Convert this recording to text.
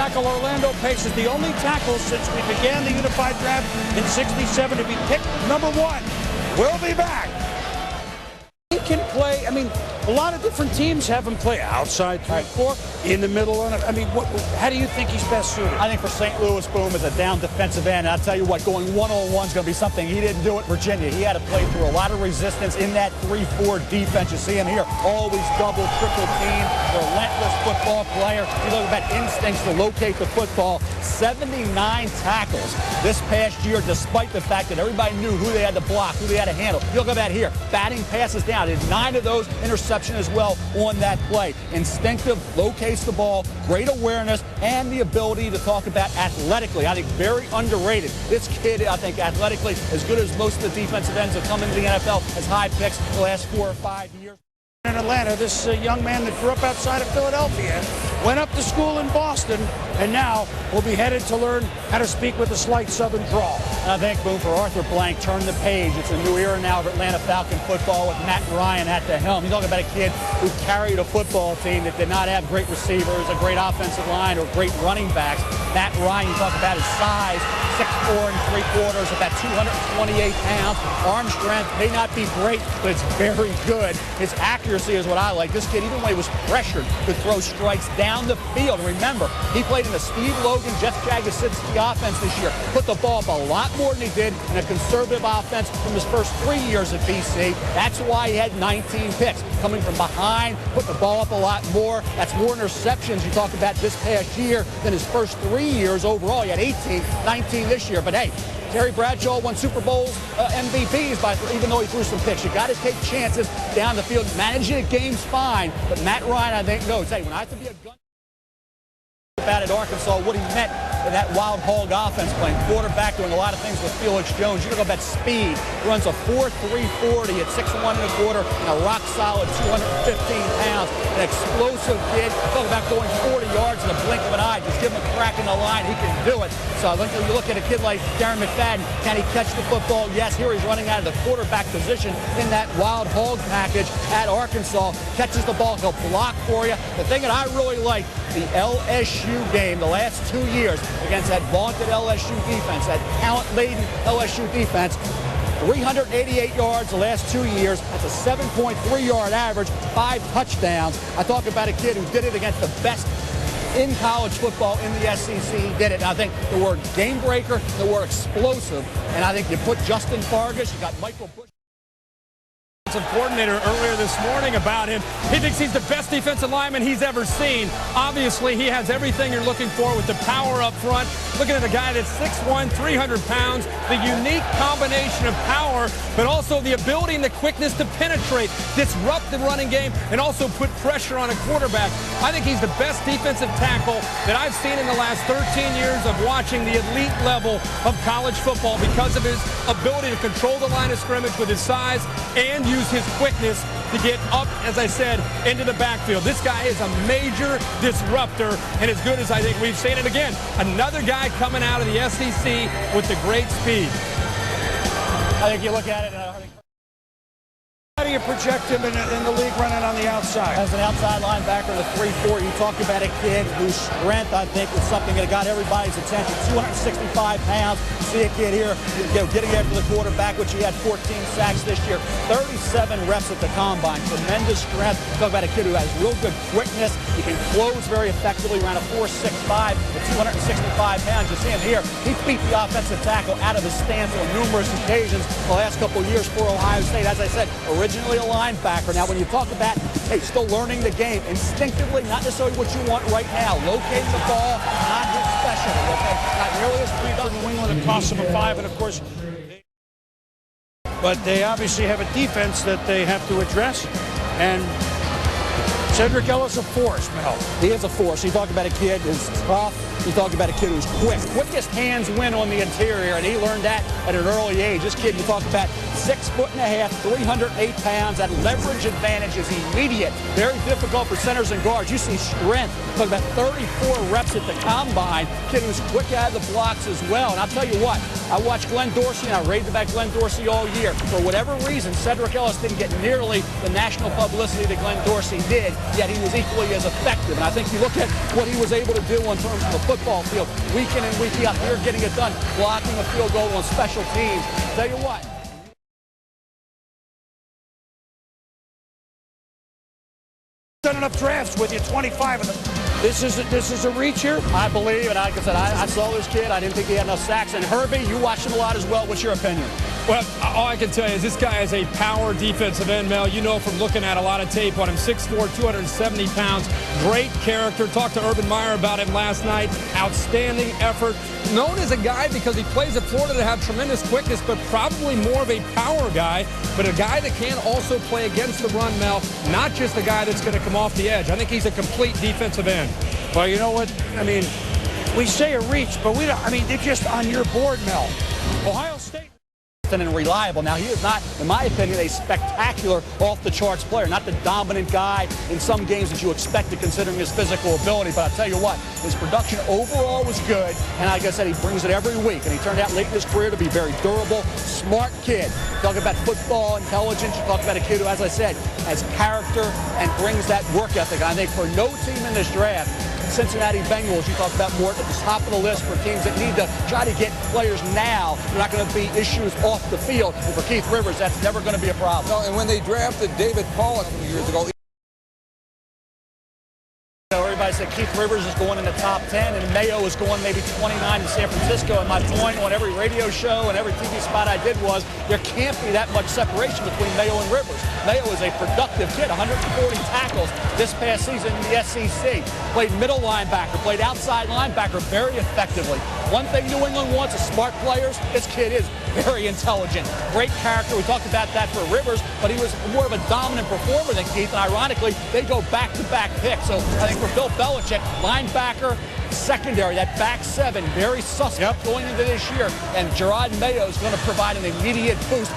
tackle, Orlando Pace, is the only tackle since we began the unified draft in '67 to be picked #1. We'll be back. He can play, I mean, a lot of different teams have him play outside 3-4, in the middle. I mean, how do you think he's best suited? I think for St. Louis, Boom, is a down defensive end. And I'll tell you what, going one-on-one is going to be something he didn't do at Virginia. He had to play through a lot of resistance in that 3-4 defense. You see him here, always double, triple team, relentless football player. You look at instincts to locate the football. 79 tackles this past year, despite the fact that everybody knew who they had to block, who they had to handle. You look at that here, batting passes down. Did 9 of those interception as well on that play. Instinctive, locates the ball, great awareness, and the ability to talk about athletically. I think very underrated. This kid, I think, athletically, as good as most of the defensive ends that come into the NFL, has high picks the last 4 or 5 years. In Atlanta, this young man that grew up outside of Philadelphia went up to school in Boston, and now will be headed to learn how to speak with a slight southern drawl. And I think, Boom, for Arthur Blank, turn the page. It's a new era now of Atlanta Falcon football with Matt Ryan at the helm. You talk about a kid who carried a football team that did not have great receivers, a great offensive line, or great running backs. Matt Ryan, you talk about his size, 6'4 3/4, about 228 pounds. Arm strength may not be great, but it's very good. His accuracy is what I like. This kid, even when he was pressured, could throw strikes down the field. Remember, he played in the Steve Logan, Jeff Jagosinski offense this year. Put the ball up a lot more than he did in a conservative offense from his first 3 years at BC. That's why he had 19 picks. Coming from behind, put the ball up a lot more. That's more interceptions you talk about this past year than his first 3 years overall. He had 18, 19 this year. But hey, Terry Bradshaw won Super Bowls MVPs even though he threw some picks. You got to take chances down the field. Managing the game's fine, but Matt Ryan, I think, knows, hey, when I have to be a gun about at Arkansas, what he meant in that wild hog offense, playing quarterback, doing a lot of things with Felix Jones. You look at that speed. Runs a 4.3 40 at 6'1 1/4 and a rock solid 215 pounds. An explosive kid. Talk about going 40 yards in a blink of an eye. Just give him a crack in the line. He can do it. So I think you look at a kid like Darren McFadden. Can he catch the football? Yes. Here he's running out of the quarterback position in that wild hog package at Arkansas. Catches the ball. He'll block for you. The thing that I really like, the LSU game the last 2 years against that vaunted LSU defense, that talent-laden LSU defense. 388 yards the last 2 years. That's a 7.3-yard average, 5 touchdowns. I talk about a kid who did it against the best in college football in the SEC. He did it. And I think the word game breaker, the word explosive, and I think you put Justin Fargas, you got Michael Bush. Coordinator earlier this morning about him. He thinks he's the best defensive lineman he's ever seen. Obviously, he has everything you're looking for with the power up front. Looking at a guy that's 6'1", 300 pounds, the unique combination of power, but also the ability and the quickness to penetrate, disrupt the running game, and also put pressure on a quarterback. I think he's the best defensive tackle that I've seen in the last 13 years of watching the elite level of college football because of his ability to control the line of scrimmage with his size and use his quickness to get up, as I said, into the backfield. This guy is a major disruptor, and as good as I think we've seen it again. Another guy coming out of the SEC with the great speed. I think you look at it, how do you project him in the league running on the outside? As an outside linebacker in the 3-4, you talk about a kid whose strength, I think, was something that got everybody's attention. 265 pounds. You see a kid here, getting after the quarterback, which he had 14 sacks this year. 37 reps at the combine. Tremendous strength. Talk about a kid who has real good quickness. He can close very effectively around a 4.65 with 265 pounds. You see him here. He beat the offensive tackle out of his stance on numerous occasions the last couple of years for Ohio State. As I said, originally a linebacker. Now, when you talk about, hey, still learning the game instinctively, not necessarily what you want right now. Locating the ball, not his specialty, okay? Not nearly as free for New England and toss him a 5, and of course, but they obviously have a defense that they have to address, and Cedric Ellis a force, Mel. He is a force. You talk about a kid who's tough. You talk about a kid who's quick. Quickest hands win on the interior, and he learned that at an early age. This kid, you talk about 6'1", 308 pounds. That leverage advantage is immediate. Very difficult for centers and guards. You see strength. Talking about 34 reps at the combine. Kid who's quick out of the blocks as well. And I'll tell you what, I watched Glenn Dorsey and I raved about Glenn Dorsey all year. For whatever reason, Cedric Ellis didn't get nearly the national publicity that Glenn Dorsey did, yet he was equally as effective. And I think you look at what he was able to do in terms of the football field, week in and week out, here getting it done, blocking a field goal on special teams. Tell you what. Done enough drafts with you, 25 of them. This is a reach here? I believe, and like I said, I saw this kid. I didn't think he had enough sacks. And Herbie, you watched him a lot as well. What's your opinion? Well, all I can tell you is this guy is a power defensive end, Mel. You know from looking at a lot of tape on him. 6'4", 270 pounds. Great character. Talked to Urban Meyer about him last night. Outstanding effort. Known as a guy because he plays at Florida to have tremendous quickness, but probably more of a power guy, but a guy that can also play against the run, Mel, not just a guy that's going to come off the edge. I think he's a complete defensive end. Well, you know what? I mean, we say a reach, but we don't. I mean, they're just on your board, Mel. Ohio State. And reliable. Now, he is not, in my opinion, a spectacular off-the-charts player, not the dominant guy in some games that you expected considering his physical ability. But I'll tell you what, his production overall was good, and like I said, he brings it every week. And he turned out late in his career to be very durable, smart kid. Talk about football intelligence. You talk about a kid who, as I said, has character and brings that work ethic. And I think for no team in this draft, Cincinnati Bengals, you talk about more at the top of the list for teams that need to try to get players now. They're not going to be issues off the field. And for Keith Rivers, that's never going to be a problem. No, and when they drafted David Pollock a few years ago, everybody said Keith Rivers is going in the top 10 and Mayo is going maybe 29 in San Francisco. And my point on every radio show and every TV spot I did was there can't be that much separation between Mayo and Rivers. Mayo is a productive kid, 140 tackles this past season in the SEC. Played middle linebacker, played outside linebacker very effectively. One thing New England wants is smart players. This kid is very intelligent. Great character. We talked about that for Rivers, but he was more of a dominant performer than Keith. And ironically, they go back-to-back picks. So I think for Bill Belichick, linebacker, secondary, that back seven, very suspect going into this year. And Gerard Mayo is going to provide an immediate boost.